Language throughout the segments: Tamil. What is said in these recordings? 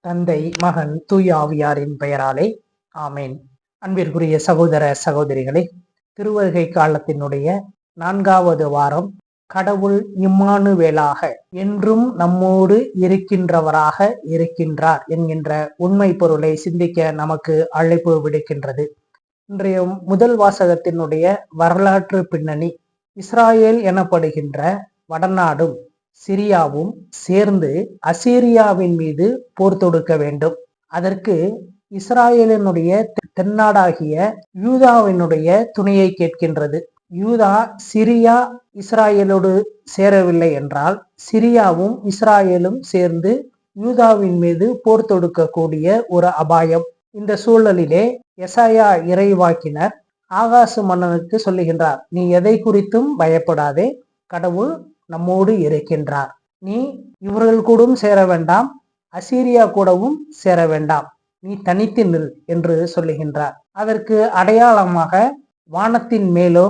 தந்தை, மகன், தூய ஆவியாரின் பெயராலே ஆமேன். அன்பிற்குரிய சகோதர சகோதரிகளே, திருவருகை காலத்தினுடைய 4வது வாரம், கடவுள் இம்மானுவேலாக என்றும் நம்மோடு இருக்கின்றவராக இருக்கின்றார் என்கின்ற உண்மை பொருளை சிந்திக்க நமக்கு அழைப்பு விடுக்கின்றது. இன்றைய முதல் வாசகத்தினுடைய வரலாற்று பின்னணி, இஸ்ராயேல் எனப்படுகின்ற வடநாடும் சிரியாவும் சேர்ந்து அசீரியாவின் மீது போர் தொடுக்க வேண்டும். அதற்கு இஸ்ராயேலினுடைய தென்னாடாகிய யூதாவினுடைய துணையை கேட்கின்றது. யூதா சிரியா இஸ்ராயேலோடு சேரவில்லை என்றால் சிரியாவும் இஸ்ராயேலும் சேர்ந்து யூதாவின் மீது போர் தொடுக்கக்கூடிய ஒரு அபாயம். இந்த சூழலிலே எசாயா இறைவாக்கினர் ஆகாசு மன்னனுக்கு சொல்லுகின்றார், நீ எதை குறித்தும் பயப்படாதே, கடவுள் நம்மோடு இருக்கின்றார். நீ இவர்கள் கூடவும் சேர வேண்டாம், அசீரியா கூடவும் சேர வேண்டாம், நீ தனித்து நில் என்று சொல்லுகின்றார். அதற்கு அடையாளமாக வானத்தின் மேலோ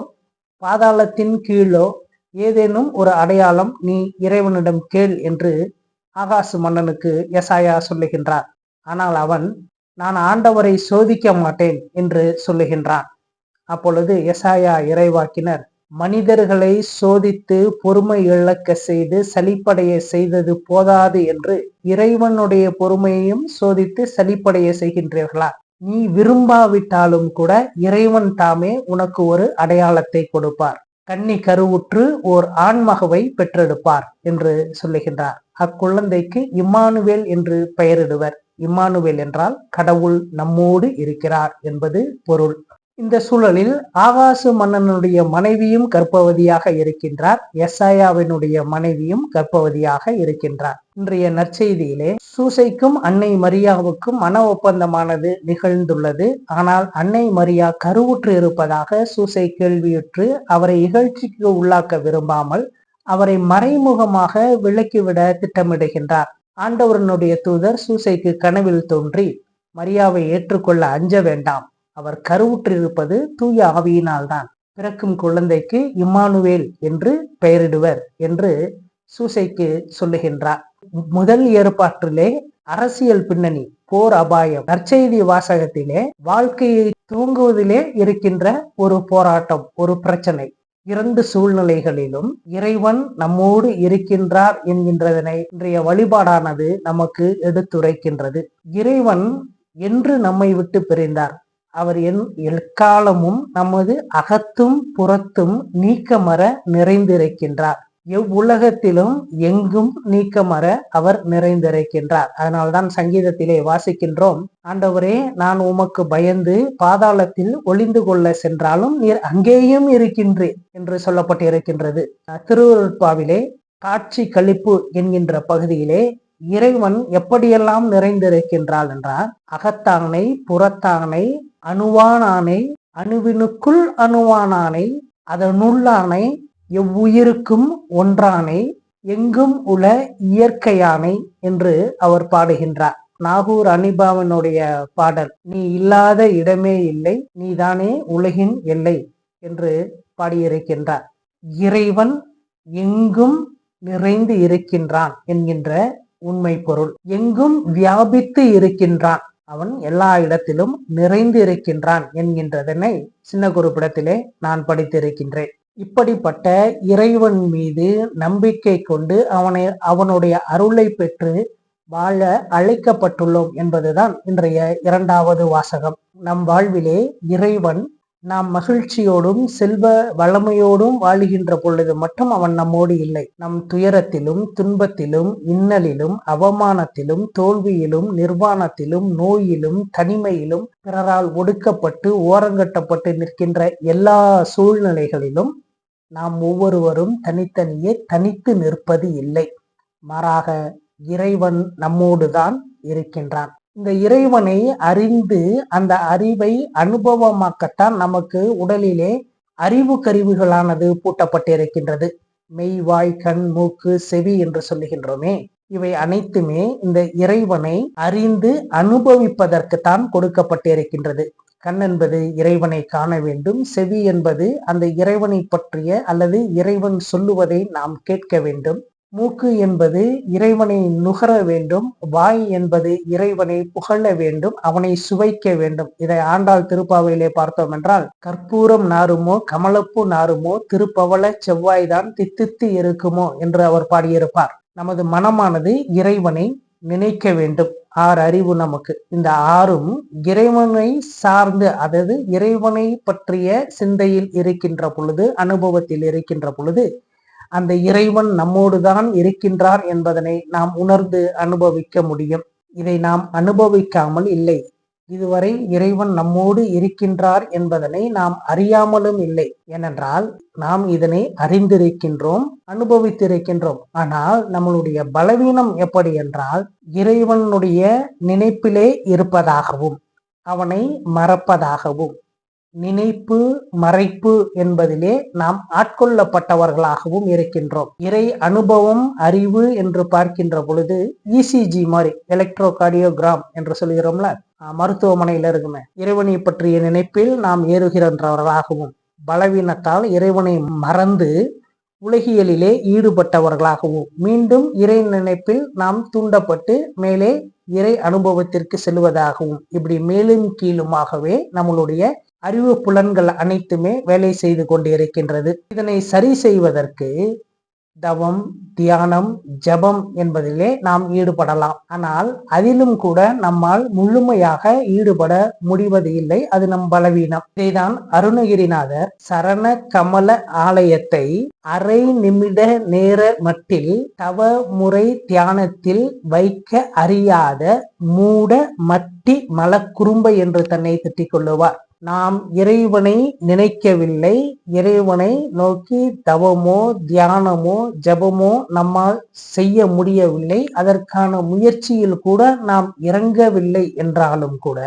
பாதாளத்தின் கீழோ ஏதேனும் ஒரு அடையாளம் நீ இறைவனிடம் கேள் என்று ஆகாசு மன்னனுக்கு எசாயா சொல்லுகின்றார். ஆனால் அவன், நான் ஆண்டவரை சோதிக்க மாட்டேன் என்று சொல்லுகின்றான். அப்பொழுது எசாயா இறைவாக்கினர், மனிதர்களை சோதித்து பொறுமை இழக்க செய்து சலிப்படைய செய்தது போதாது என்று இறைவனுடைய பொறுமையையும் சோதித்து சலிப்படைய செய்கின்றீர்களா? நீ விரும்பாவிட்டாலும் கூட இறைவன் தாமே உனக்கு ஒரு அடையாளத்தை கொடுப்பார். கன்னி கருவுற்று ஓர் ஆண்மகவை பெற்றெடுப்பார் என்று சொல்லுகின்றார். அக்குழந்தைக்கு இம்மானுவேல் என்று பெயரிடுவர். இம்மானுவேல் என்றால் கடவுள் நம்மோடு இருக்கிறார் என்பது பொருள். இந்த சூழலில் ஆகாசு மன்னனுடைய மனைவியும் கர்ப்பவதியாக இருக்கின்றார். எசாயாவினுடைய மனைவியும் கர்ப்பவதியாக இருக்கின்றார். இன்றைய நற்செய்தியிலே சூசைக்கும் அன்னை மரியாவுக்கும் மன ஒப்பந்தமானது நிகழ்ந்துள்ளது. ஆனால் அன்னை மரியா கருவுற்று இருப்பதாக சூசை கேள்வியுற்று அவரை இகழ்ச்சிக்கு உள்ளாக்க விரும்பாமல் அவரை மறைமுகமாக விலக்கிவிட திட்டமிடுகின்றார். ஆண்டவரனுடைய தூதர் சூசைக்கு கனவில் தோன்றி, மரியாவை ஏற்றுக்கொள்ள அஞ்ச வேண்டாம், அவர் கருவுற்றிருப்பது தூய ஆவியினால் தான், பிறக்கும் குழந்தைக்கு இம்மானுவேல் என்று பெயரிடுவர் என்று சூசைக்கு சொல்லுகின்றார். முதல் ஏற்பாட்டிலே அரசியல் பின்னணி, போர் அபாயம். நற்செய்தி வாசகத்திலே வாழ்க்கையை தூங்குவதிலே இருக்கின்ற ஒரு போராட்டம், ஒரு பிரச்சனை. இரண்டு சூழ்நிலைகளிலும் இறைவன் நம்மோடு இருக்கின்றார் என்கின்றதனை இன்றைய வழிபாடானது நமக்கு எடுத்துரைக்கின்றது. இறைவன் என்று நம்மை விட்டு பிரிந்தார், அவர் எக்காலமும் நமது அகத்தும் புறத்தும் நீக்கமற நிறைந்திருக்கின்றார். எவ்வுலகத்திலும் எங்கும் நீக்கமற அவர் நிறைந்திருக்கின்றார். அதனால்தான் சங்கீதத்திலே வாசிக்கின்றோம், ஆண்டவரே, நான் உமக்கு பயந்து பாதாளத்தில் ஒளிந்து கொள்ள சென்றாலும் நீர் அங்கேயும் இருக்கின்றீர் என்று சொல்லப்பட்டிருக்கின்றது. திருவருட்பாவிலே காட்சி கழிப்பு என்கின்ற பகுதியிலே இறைவன் எப்படியெல்லாம் நிறைந்திருக்கின்றாள் என்றால், அகத்தானை, புறத்தானை, அணுவானானை, அணுவினுக்குள் அணுவானானை, அதனுள்ளானை, எவ்வுயிருக்கும் ஒன்றானை, எங்கும் உள்ள இயற்கையானை என்று அவர் பாடுகின்றார். நாகூர் அனிபாவினுடைய பாடல், நீ இல்லாத இடமே இல்லை, நீதானே உலகின் எல்லை என்று பாடியிருக்கின்றார். இறைவன் எங்கும் நிறைந்து இருக்கின்றான் என்கின்ற உண்மை பொருள். எங்கும் வியாபித்து இருக்கின்றான், அவன் எல்லா இடத்திலும் நிறைந்து இருக்கின்றான் என்கின்றதனை சின்ன குறிப்பிடத்திலே நான் படித்திருக்கின்றேன். இப்படிப்பட்ட இறைவன் மீது நம்பிக்கை கொண்டு அவனுடைய அருளை பெற்று வாழ அழைக்கப்பட்டுள்ளோம் என்பதுதான் இன்றைய 2வது வாசகம். நம் வாழ்விலே இறைவன் நாம் மகிழ்ச்சியோடும் செல்வ வளமையோடும் வாழுகின்ற பொழுது மட்டும் அவன் நம்மோடு இல்லை. நம் துயரத்திலும் துன்பத்திலும் இன்னலிலும் அவமானத்திலும் தோல்வியிலும் நிர்வாணத்திலும் நோயிலும் தனிமையிலும் பிறரால் ஒடுக்கப்பட்டு ஓரங்கட்டப்பட்டு நிற்கின்ற எல்லா சூழ்நிலைகளிலும் நாம் ஒவ்வொருவரும் தனித்தனியே தனித்து நிற்பது இல்லை. மாறாக இறைவன் நம்மோடுதான் இருக்கின்றான். இந்த இறைவனை அறிந்து அந்த அறிவை அனுபவமாக்கத்தான் நமக்கு உடலிலே அறிவு கருவிகளானது பூட்டப்பட்டிருக்கின்றது. மெய், வாய், கண், மூக்கு, செவி என்று சொல்லுகின்றோமே, இவை அனைத்துமே இந்த இறைவனை அறிந்து அனுபவிப்பதற்குத்தான் கொடுக்கப்பட்டிருக்கின்றது. கண் என்பது இறைவனை காண வேண்டும், செவி என்பது அந்த இறைவனை பற்றிய அல்லது இறைவன் சொல்லுவதை நாம் கேட்க வேண்டும், மூக்கு என்பது இறைவனை நுகர வேண்டும், வாய் என்பது இறைவனை புகழ வேண்டும், அவனை சுவைக்க வேண்டும். இதை ஆண்டாள் திருப்பாவையிலே பார்த்தோம் என்றால், கற்பூரம் நாருமோ கமலப்பூ நாருமோ திருப்பவள செவ்வாய்தான் தித்தித்து இருக்குமோ என்று அவர் பாடியிருப்பார். நமது மனமானது இறைவனை நினைக்க வேண்டும். 6 அறிவு நமக்கு. இந்த 6ம் இறைவனை சார்ந்து, அதாவது இறைவனை பற்றிய சிந்தையில் இருக்கின்ற பொழுது, அனுபவத்தில் இருக்கின்ற பொழுது, அந்த இறைவன் நம்மோடுதான் இருக்கின்றார் என்பதனை நாம் உணர்ந்து அனுபவிக்க முடியும். இதை நாம் அனுபவிக்காமல் இல்லை. இதுவரை இறைவன் நம்மோடு இருக்கின்றார் என்பதனை நாம் அறியாமலும் இல்லை. ஏனென்றால் நாம் இதனை அறிந்திருக்கின்றோம், அனுபவித்திருக்கின்றோம். ஆனால் நம்மளுடைய பலவீனம் எப்படி என்றால், இறைவனுடைய நினைப்பிலே இருப்பதாகவும் அவனை மறப்பதாகவும், நினைப்பு மறைப்பு என்பதிலே நாம் ஆட்கொள்ளப்பட்டவர்களாகவும் இருக்கின்றோம். இறை அனுபவம் அறிவு என்று பார்க்கின்ற பொழுது இசிஜி மாதிரி, எலக்ட்ரோ கார்டியோகிராம் என்று சொல்கிறோம்ல, மருத்துவமனையில இருக்குமே, இறைவனை பற்றிய நினைப்பில் நாம் ஏறுகின்றவர்களாகவும், பலவீனத்தால் இறைவனை மறந்து உலகியலிலே ஈடுபட்டவர்களாகவும், மீண்டும் இறை நினைப்பில் நாம் தூண்டப்பட்டு மேலே இறை அனுபவத்திற்கு செல்வதாகவும், இப்படி மேலும் கீழுமாகவே நம்மளுடைய அறிவு புலன்கள் அனைத்துமே வேலை செய்து கொண்டிருக்கின்றது. இதனை சரி செய்வதற்கு தவம், தியானம், ஜபம் என்பதிலே நாம் ஈடுபடலாம். ஆனால் அதிலும் கூட நம்மால் முழுமையாக ஈடுபட முடிவது இல்லை. அது நம் பலவீனம். இதைதான் அருணகிரிநாதர் சரண கமல ஆலயத்தை அரை நிமிட நேர மட்டில் தவ முறை தியானத்தில் வைக்க அறியாத மூட மட்டி மலக்குறும்பை என்று தன்னை திட்டிக் கொள்ளுவார். நாம் இறைவனை நினைக்கவில்லை, இறைவனை நோக்கி தவமோ தியானமோ ஜபமோ நம்மால் செய்ய முடியவில்லை, அதற்கான முயற்சியில் கூட நாம் இறங்கவில்லை என்றாலும் கூட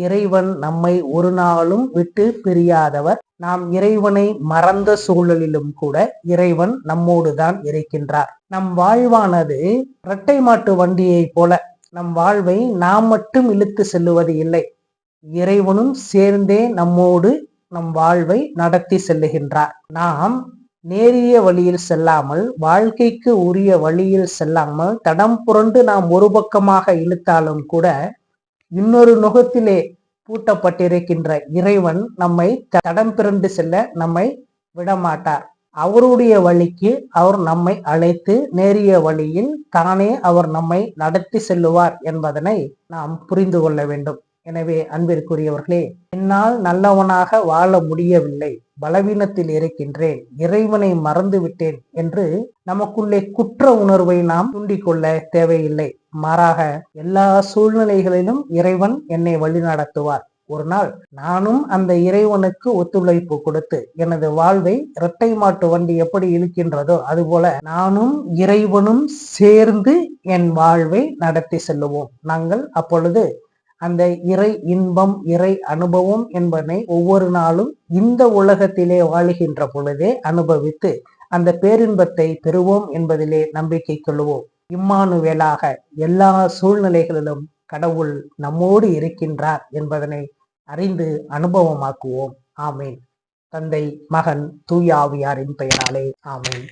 இறைவன் நம்மை ஒரு நாளும் விட்டு பிரியாதவர். நாம் இறைவனை மறந்த சூழலிலும் கூட இறைவன் நம்மோடு தான் இருக்கின்றார். நம் வாழ்வானது இரட்டை மாட்டு வண்டியை போல நம் வாழ்வை நாம் மட்டும் இழுத்து செல்லுவது இல்லை, இறைவனும் சேர்ந்தே நம்மோடு நம் வாழ்வை நடத்தி செல்லுகின்றார். நாம் நேரிய வழியில் செல்லாமல், வாழ்க்கைக்கு உரிய வழியில் செல்லாமல் தடம் புரண்டு நாம் ஒரு பக்கமாக இழுத்தாலும் கூட இன்னொரு நுகத்திலே பூட்டப்பட்டிருக்கின்ற இறைவன் நம்மை தடம் பிறண்டு செல்ல நம்மை விடமாட்டார். அவருடைய வழிக்கு அவர் நம்மை அழைத்து நேரிய வழியில் தானே அவர் நம்மை நடத்தி செல்லுவார் என்பதனை நாம் புரிந்து கொள்ள வேண்டும். எனவே அன்பிற்குரியவர்களே, என்னால் நல்லவனாக வாழ முடியவில்லை, பலவீனத்தில் இருக்கின்றேன், இறைவனை மறந்து விட்டேன் என்று நமக்குள்ளே குற்ற உணர்வை நாம் தூண்டிக்கொள்ள தேவையில்லை. மாறாக எல்லா சூழ்நிலைகளிலும் இறைவன் என்னை வழிநடத்துவார். ஒரு நாள் நானும் அந்த இறைவனுக்கு ஒத்துழைப்பு கொடுத்து எனது வாழ்வை இரட்டை மாட்டு வண்டி எப்படி இழுக்கின்றதோ அதுபோல நானும் இறைவனும் சேர்ந்து என் வாழ்வை நடத்தி செல்லுவோம். நாங்கள் அப்பொழுது அந்த இறை இன்பம், இறை அனுபவம் என்பதை ஒவ்வொரு நாளும் இந்த உலகத்திலே வாழுகின்ற பொழுதே அனுபவித்து அந்த பேரின்பத்தை பெறுவோம் என்பதிலே நம்பிக்கை கொள்வோம். இம்மானுவேலாக எல்லா சூழ்நிலைகளிலும் கடவுள் நம்மோடு இருக்கின்றார் என்பதனை அறிந்து அனுபவமாக்குவோம். ஆமேன். தந்தை, மகன், தூய ஆவியாரின் பெயராலே ஆமேன்.